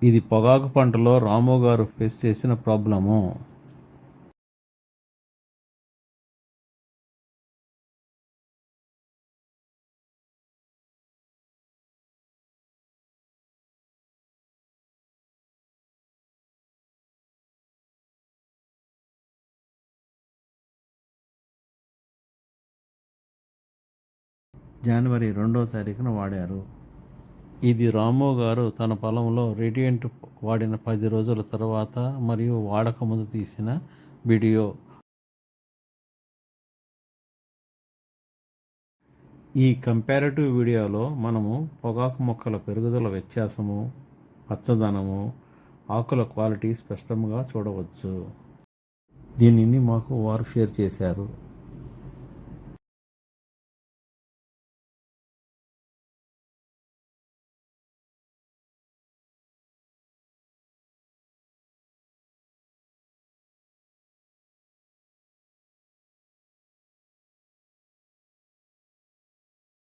ఇది పొగాకు పంటలో రాము గారు ఫేస్ చేసిన ప్రాబ్లము. జనవరి 2వ తారీఖున వాడారు. ఇది రాము గారు తన పొలంలో రేడియంట్ వాడిన 10 రోజుల తర్వాత మరియు వాడక ముందు తీసిన వీడియో. ఈ కంపారిటివ్ వీడియోలో మనము పొగాకు మొక్కల పెరుగుదల వ్యత్యాసము, పచ్చదనము, ఆకుల క్వాలిటీ స్పష్టంగా చూడవచ్చు. దీనిని మాకు వారు షేర్ చేశారు.